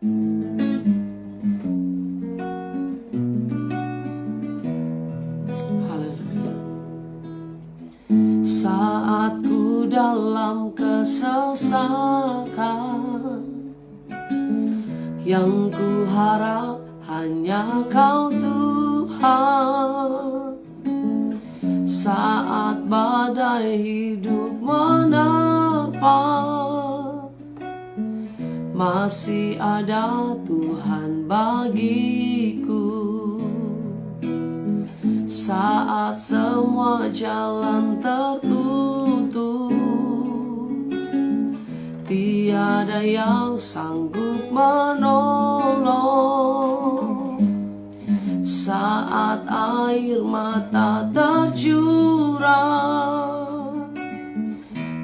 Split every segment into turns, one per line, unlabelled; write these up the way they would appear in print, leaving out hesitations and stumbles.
Haleluya. Saat ku dalam kesesakan, yang ku harap hanya Kau Tuhan. Saat badai hidup menerpa, masih ada Tuhan bagiku. Saat semua jalan tertutup, tiada yang sanggup menolong. Saat air mata tercurah,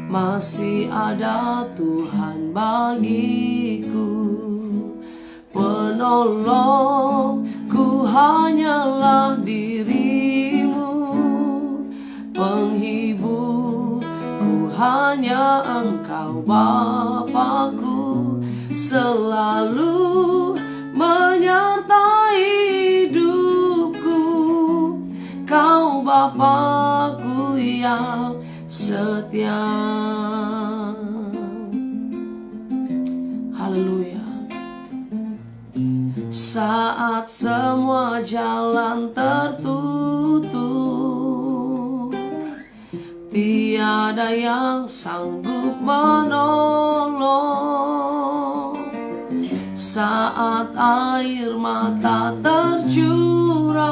masih ada Tuhan bagiku. Penolongku hanyalah dirimu, penghiburku hanya Engkau Bapa-Ku, selalu menyertai hidupku. Kau Bapa-Ku yang setia. Haleluya. Saat semua jalan tertutup, tiada yang sanggup menolong. Saat air mata tercurah,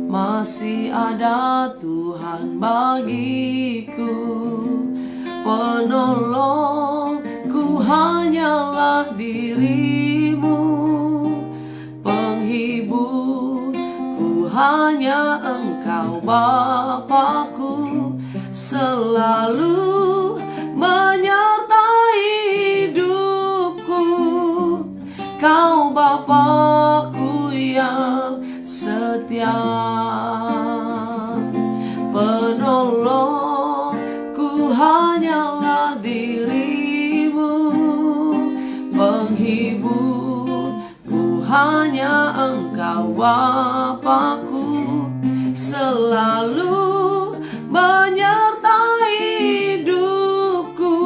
masih ada Tuhan bagiku. Penolongku hanyalah dirimu, penghiburku hanya Engkau Bapa-Ku, selalu menyertai hidupku. Kau Bapa-Ku yang setia. Penolongku hanyalah dirimu, penghiburku hanya Engkau Bapa-Ku, selalu menyertai hidupku.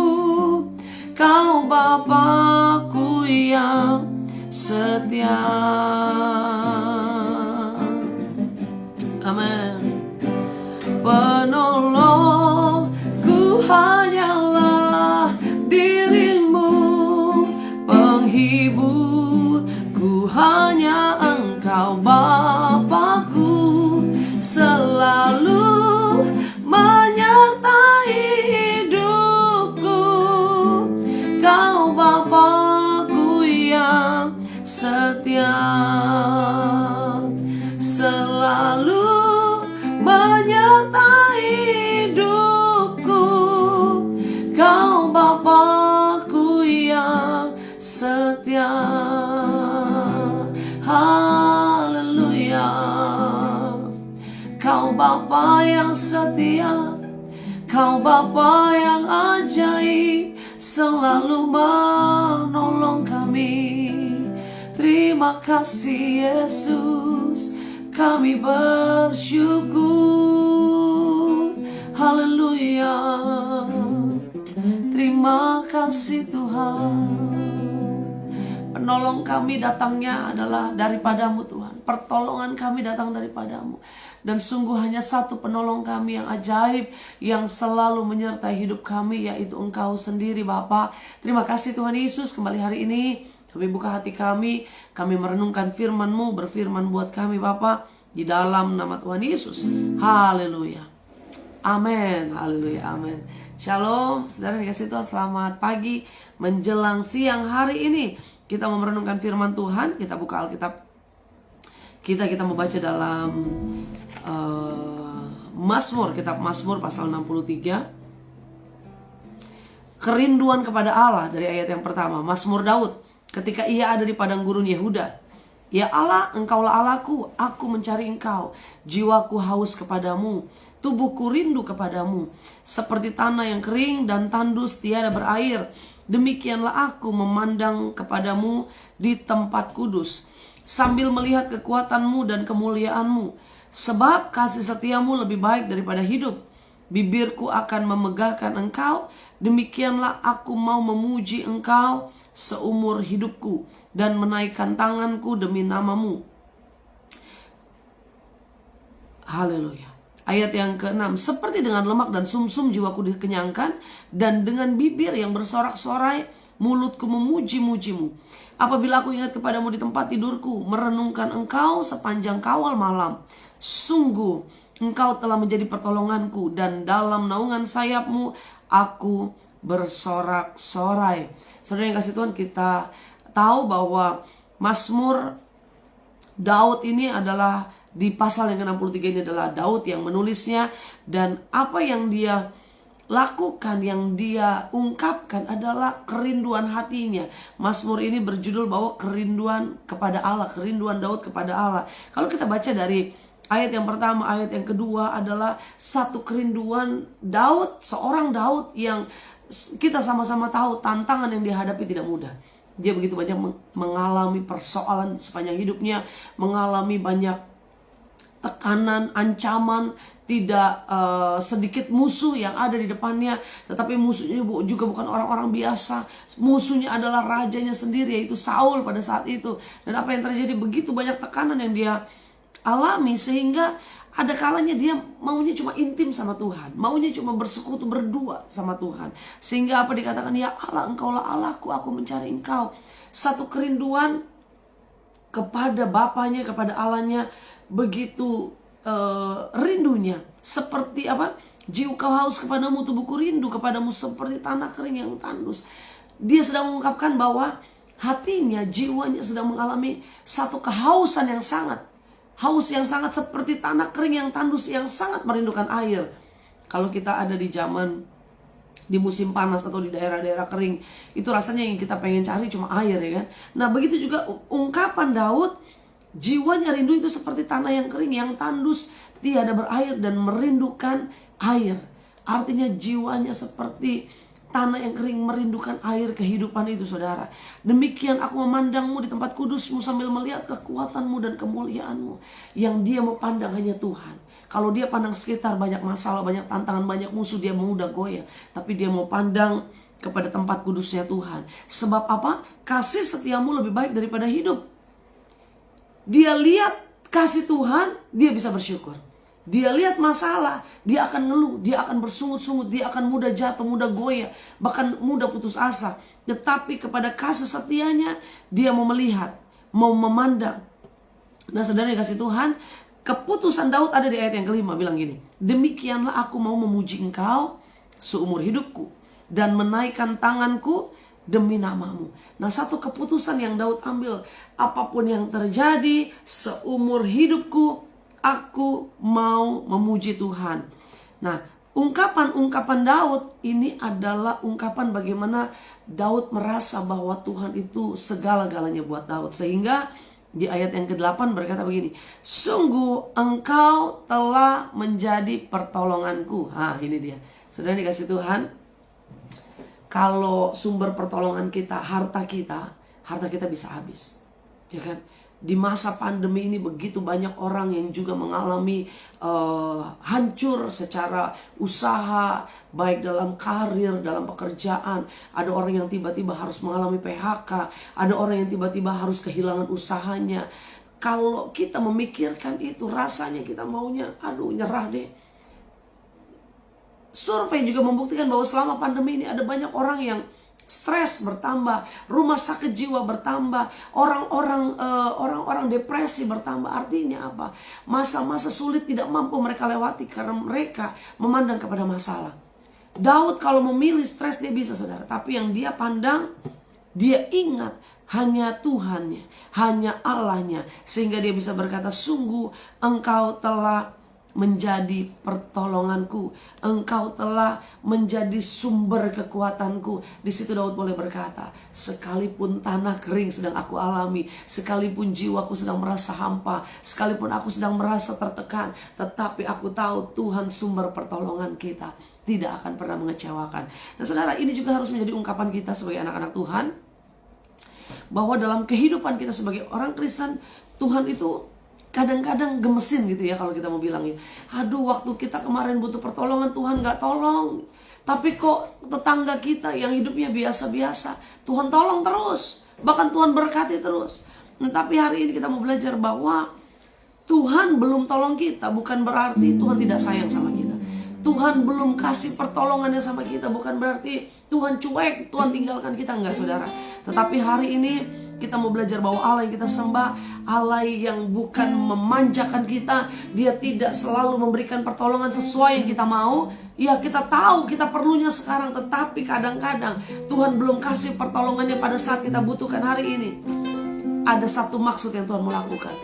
Kau Bapa-Ku yang setia. Amin. Penolongku hanyalah dirimu, penghiburku hanya Engkau Bapa-Ku, selalu menyertai hidupku. Kau Bapa-Ku yang setia, selalu menyertai hidupku. Kau Bapa-Ku yang setia. Haleluya. Kau Bapa yang setia, Kau Bapa yang ajaib, selalu menolong kami. Terima kasih Yesus, kami bersyukur. Haleluya. Terima kasih Tuhan. Penolong kami datangnya adalah daripadamu Tuhan. Pertolongan kami datang daripadamu. Dan sungguh hanya satu penolong kami yang ajaib, yang selalu menyertai hidup kami, yaitu Engkau sendiri Bapa. Terima kasih Tuhan Yesus. Kembali hari ini kami buka hati kami merenungkan firman-Mu, berfirman buat kami Bapa, di dalam nama Tuhan Yesus. Haleluya. Amin. Haleluya. Amin. Shalom. Saudara dikasih Tuhan, selamat pagi menjelang siang hari ini. Kita mau merenungkan firman Tuhan. Kita buka Alkitab. Kita mau baca dalam Mazmur, kitab Mazmur pasal 63. Kerinduan kepada Allah dari ayat yang pertama. Mazmur Daud ketika ia ada di padang gurun Yehuda. Ya Allah, Engkaulah Allahku, aku mencari Engkau. Jiwaku haus kepadamu, tubuhku rindu kepadamu. Seperti tanah yang kering dan tandus tiada berair, Demikianlah aku memandang kepadamu di tempat kudus, sambil melihat kekuatanmu dan kemuliaanmu. Sebab kasih setiamu lebih baik daripada hidup. Bibirku akan memegahkan engkau. Demikianlah aku mau memuji engkau seumur hidupku, dan menaikkan tanganku demi namamu. Haleluya. Ayat yang ke-6, seperti dengan lemak dan sumsum jiwaku dikenyangkan, dan dengan bibir yang bersorak-sorai mulutku memuji-mujimu. Apabila aku ingat kepadamu di tempat tidurku, merenungkan engkau sepanjang kawal malam. Sungguh engkau telah menjadi pertolonganku, dan dalam naungan sayapmu aku bersorak-sorai. Saudara yang kasih Tuhan, kita tahu bahwa Mazmur Daud ini adalah, di pasal yang ke-63 ini adalah Daud yang menulisnya. Dan apa yang dia lakukan, yang dia ungkapkan adalah kerinduan hatinya. Mazmur ini berjudul bahwa kerinduan kepada Allah, kerinduan Daud kepada Allah. Kalau kita baca dari ayat yang pertama, ayat yang kedua adalah satu kerinduan Daud, seorang Daud yang kita sama-sama tahu tantangan yang dihadapi tidak mudah. Dia begitu banyak mengalami persoalan sepanjang hidupnya, mengalami banyak tekanan, ancaman, tidak sedikit musuh yang ada di depannya. Tetapi musuhnya juga bukan orang-orang biasa. Musuhnya adalah rajanya sendiri, yaitu Saul pada saat itu. Dan apa yang terjadi, begitu banyak tekanan yang dia alami, sehingga ada kalanya dia maunya cuma intim sama Tuhan, maunya cuma bersekutu berdua sama Tuhan. Sehingga apa dikatakan, ya Allah, engkaulah Allahku, aku mencari engkau. Satu kerinduan kepada Bapaknya, kepada Allahnya, begitu rindunya. Seperti apa? Jiwa kau haus kepadamu, tubuhku rindu kepadamu seperti tanah kering yang tandus. Dia sedang mengungkapkan bahwa hatinya, jiwanya sedang mengalami satu kehausan yang sangat, haus yang sangat seperti tanah kering yang tandus, yang sangat merindukan air. Kalau kita ada di zaman, di musim panas atau di daerah-daerah kering, itu rasanya yang kita pengen cari cuma air, ya kan. Nah begitu juga ungkapan Daud, jiwanya rindu itu seperti tanah yang kering yang tandus, tiada berair dan merindukan air. Artinya jiwanya seperti tanah yang kering, merindukan air kehidupan itu, saudara. Demikian aku memandangmu di tempat kudusmu, sambil melihat kekuatanmu dan kemuliaanmu. Yang dia mau pandang hanya Tuhan. Kalau dia pandang sekitar, banyak masalah, banyak tantangan, banyak musuh, dia mudah goyah. Tapi dia mau pandang kepada tempat kudusnya Tuhan. Sebab apa? Kasih setiamu lebih baik daripada hidup. Dia lihat kasih Tuhan, dia bisa bersyukur. Dia lihat masalah, dia akan ngeluh, dia akan bersungut-sungut, dia akan mudah jatuh, mudah goyah, bahkan mudah putus asa. Tetapi kepada kasih setianya, dia mau melihat, mau memandang. Nah saudara yang kasih Tuhan, keputusan Daud ada di ayat yang kelima, bilang gini, demikianlah aku mau memuji engkau seumur hidupku, dan menaikkan tanganku demi namamu. Nah satu keputusan yang Daud ambil, apapun yang terjadi seumur hidupku, aku mau memuji Tuhan. Nah, ungkapan-ungkapan Daud ini adalah ungkapan bagaimana Daud merasa bahwa Tuhan itu segala-galanya buat Daud. Sehingga di ayat yang ke-8 berkata begini, sungguh engkau telah menjadi pertolonganku. Ini dia. Saudara dikasih Tuhan, kalau sumber pertolongan kita, harta kita bisa habis. Ya kan? Di masa pandemi ini begitu banyak orang yang juga mengalami hancur secara usaha, baik dalam karir, dalam pekerjaan. Ada orang yang tiba-tiba harus mengalami PHK, ada orang yang tiba-tiba harus kehilangan usahanya. Kalau kita memikirkan itu, rasanya kita maunya, nyerah deh. Survei juga membuktikan bahwa selama pandemi ini ada banyak orang yang stres bertambah, rumah sakit jiwa bertambah, orang-orang depresi bertambah. Artinya apa? Masa-masa sulit tidak mampu mereka lewati karena mereka memandang kepada masalah. Daud kalau memilih stres dia bisa, saudara. Tapi yang dia pandang, dia ingat hanya Tuhannya, hanya Allahnya. Sehingga dia bisa berkata, sungguh engkau telah menjadi pertolonganku. Engkau telah menjadi sumber kekuatanku. Di situ Daud boleh berkata, sekalipun tanah kering sedang aku alami, sekalipun jiwaku sedang merasa hampa, sekalipun aku sedang merasa tertekan, tetapi aku tahu Tuhan sumber pertolongan kita, tidak akan pernah mengecewakan. Nah saudara, ini juga harus menjadi ungkapan kita sebagai anak-anak Tuhan, bahwa dalam kehidupan kita sebagai orang Kristen, Tuhan itu kadang-kadang gemesin gitu ya kalau kita mau bilangnya. Aduh, waktu kita kemarin butuh pertolongan Tuhan gak tolong. Tapi kok tetangga kita yang hidupnya biasa-biasa, Tuhan tolong terus. Bahkan Tuhan berkati terus. Nah, tapi hari ini kita mau belajar bahwa Tuhan belum tolong kita, bukan berarti Tuhan tidak sayang sama kita. Tuhan belum kasih pertolongannya sama kita, bukan berarti Tuhan cuek, Tuhan tinggalkan kita, enggak saudara. Tetapi hari ini kita mau belajar bahwa Allah yang kita sembah, Allah yang bukan memanjakan kita. Dia tidak selalu memberikan pertolongan sesuai yang kita mau. Ya kita tahu kita perlunya sekarang, tetapi kadang-kadang Tuhan belum kasih pertolongannya pada saat kita butuhkan hari ini. Ada satu maksud yang Tuhan mau lakukan.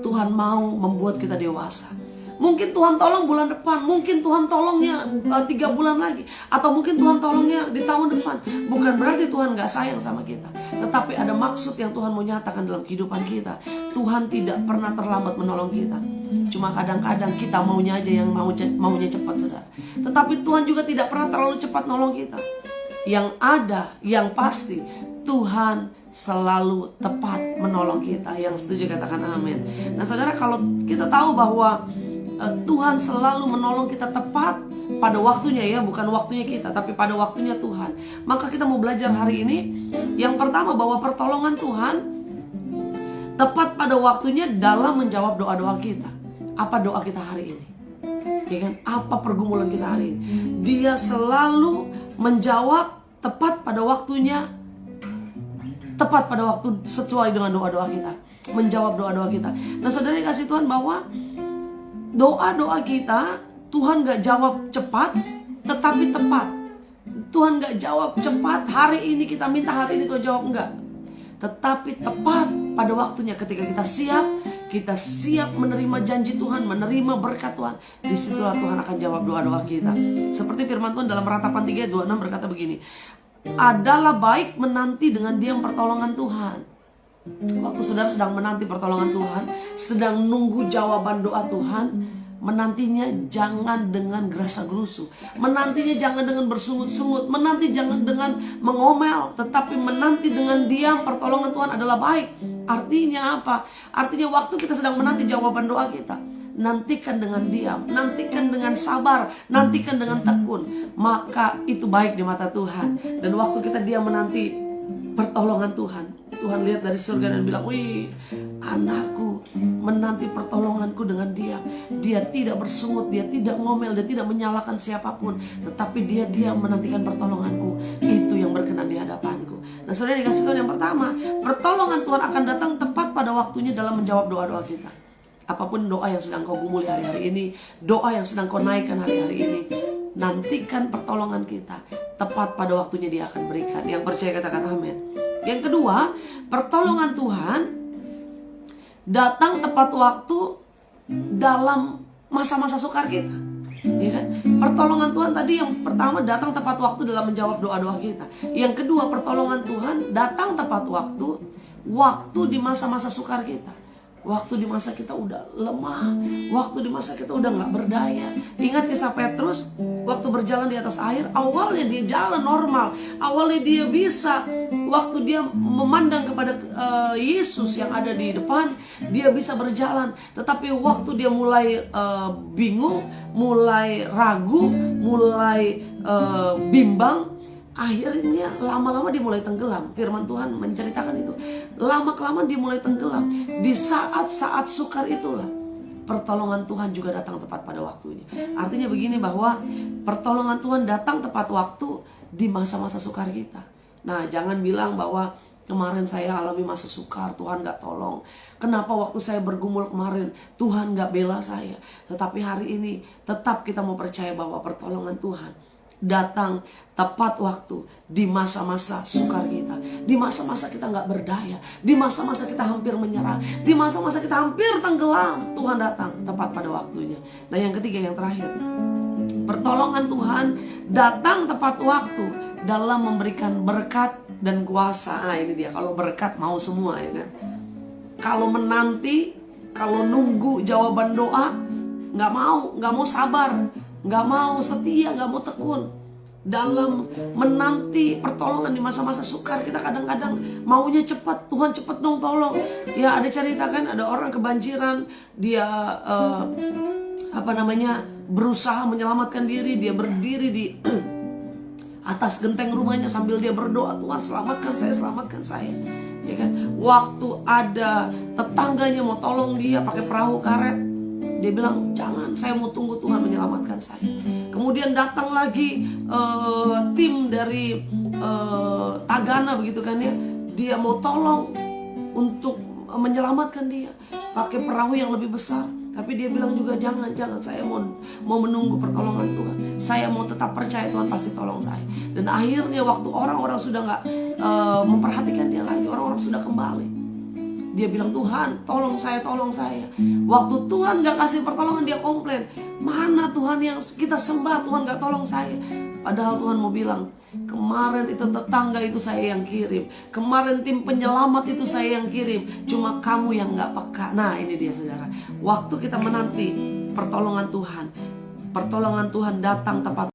Tuhan mau membuat kita dewasa. Mungkin Tuhan tolong bulan depan, mungkin Tuhan tolongnya 3 bulan lagi, atau mungkin Tuhan tolongnya di tahun depan. Bukan berarti Tuhan gak sayang sama kita, tetapi ada maksud yang Tuhan mau nyatakan dalam kehidupan kita. Tuhan tidak pernah terlambat menolong kita. Cuma kadang-kadang kita maunya aja yang maunya cepat, saudara. Tetapi Tuhan juga tidak pernah terlalu cepat nolong kita. Yang ada, yang pasti, Tuhan selalu tepat menolong kita. Yang setuju katakan amin. Nah saudara, kalau kita tahu bahwa Tuhan selalu menolong kita tepat pada waktunya ya, bukan waktunya kita, tapi pada waktunya Tuhan. Maka kita mau belajar hari ini yang pertama, bahwa pertolongan Tuhan tepat pada waktunya dalam menjawab doa-doa kita. Apa doa kita hari ini? Ya kan? Apa pergumulan kita hari ini? Dia selalu menjawab tepat pada waktunya, tepat pada waktu sesuai dengan doa-doa kita, menjawab doa-doa kita. Nah saudara dikasih Tuhan, bahwa doa-doa kita Tuhan gak jawab cepat, tetapi tepat. Tuhan gak jawab cepat, hari ini kita minta, hari ini Tuhan jawab, enggak. Tetapi tepat pada waktunya, ketika kita siap menerima janji Tuhan, menerima berkat Tuhan, disitulah Tuhan akan jawab doa-doa kita. Seperti firman Tuhan dalam Ratapan 3:26 berkata begini, adalah baik menanti dengan diam pertolongan Tuhan. Waktu saudara sedang menanti pertolongan Tuhan, sedang nunggu jawaban doa Tuhan, menantinya jangan dengan gerasa-gerusu, menantinya jangan dengan bersungut-sungut, menanti jangan dengan mengomel, tetapi menanti dengan diam pertolongan Tuhan adalah baik. Artinya apa? Artinya waktu kita sedang menanti jawaban doa kita, nantikan dengan diam, nantikan dengan sabar, nantikan dengan tekun, maka itu baik di mata Tuhan. Dan waktu kita diam menanti pertolongan Tuhan, Tuhan lihat dari surga dan bilang, wih, anakku menanti pertolonganku dengan diam. Dia tidak bersungut, dia tidak ngomel, dia tidak menyalahkan siapapun, tetapi dia diam menantikan pertolonganku. Itu yang berkenan di hadapanku. Nah saudara dikasih Tuhan, yang pertama, pertolongan Tuhan akan datang tepat pada waktunya dalam menjawab doa-doa kita. Apapun doa yang sedang kau gumuli hari-hari ini, doa yang sedang kau naikkan hari-hari ini, nantikan pertolongan kita. Tepat pada waktunya dia akan berikan. Yang percaya katakan amin. Yang kedua, pertolongan Tuhan datang tepat waktu dalam masa-masa sukar kita. Ya kan? Pertolongan Tuhan tadi yang pertama datang tepat waktu dalam menjawab doa-doa kita. Yang kedua, pertolongan Tuhan datang tepat waktu di masa-masa sukar kita. Waktu di masa kita udah lemah, waktu di masa kita udah gak berdaya. Ingat kisah Petrus waktu berjalan di atas air. Awalnya dia jalan normal, awalnya dia bisa, waktu dia memandang kepada Yesus yang ada di depan, dia bisa berjalan. Tetapi waktu dia mulai bingung, mulai ragu, mulai bimbang, akhirnya lama-lama dia mulai tenggelam. Firman Tuhan menceritakan itu. Lama-kelamaan dia mulai tenggelam. Di saat-saat sukar itulah pertolongan Tuhan juga datang tepat pada waktunya. Artinya begini, bahwa pertolongan Tuhan datang tepat waktu di masa-masa sukar kita. Nah jangan bilang bahwa kemarin saya alami masa sukar, Tuhan gak tolong. Kenapa waktu saya bergumul kemarin Tuhan gak bela saya? Tetapi hari ini tetap kita mau percaya bahwa pertolongan Tuhan datang tepat waktu di masa-masa sukar kita, di masa-masa kita nggak berdaya, di masa-masa kita hampir menyerah, di masa-masa kita hampir tenggelam. Tuhan datang tepat pada waktunya. Nah, yang ketiga, yang terakhir, pertolongan Tuhan datang tepat waktu dalam memberikan berkat dan kuasa. Nah, ini dia. Kalau berkat mau semua, ya kan? Kalau menanti, kalau nunggu jawaban doa, nggak mau sabar, nggak mau setia, nggak mau tekun. Dalam menanti pertolongan di masa-masa sukar, kita kadang-kadang maunya cepat. Tuhan cepat dong tolong. Ya, ada cerita kan, ada orang kebanjiran, dia berusaha menyelamatkan diri. Dia berdiri di atas genteng rumahnya sambil dia berdoa, Tuhan selamatkan saya. Ya kan? Waktu ada tetangganya mau tolong dia pakai perahu karet, dia bilang, jangan, saya mau tunggu Tuhan menyelamatkan saya. Kemudian datang lagi tim dari Tagana begitu kan ya, dia mau tolong untuk menyelamatkan dia pakai perahu yang lebih besar. Tapi dia bilang juga, jangan, saya mau menunggu pertolongan Tuhan. Saya mau tetap percaya Tuhan pasti tolong saya. Dan akhirnya waktu orang-orang sudah gak memperhatikan dia lagi, orang-orang sudah kembali, dia bilang, Tuhan tolong saya. Waktu Tuhan gak kasih pertolongan, dia komplain, mana Tuhan yang kita sembah, Tuhan gak tolong saya. Padahal Tuhan mau bilang, kemarin itu tetangga itu saya yang kirim, kemarin tim penyelamat itu saya yang kirim, cuma kamu yang gak peka. Nah, ini dia saudara, waktu kita menanti pertolongan Tuhan datang tepat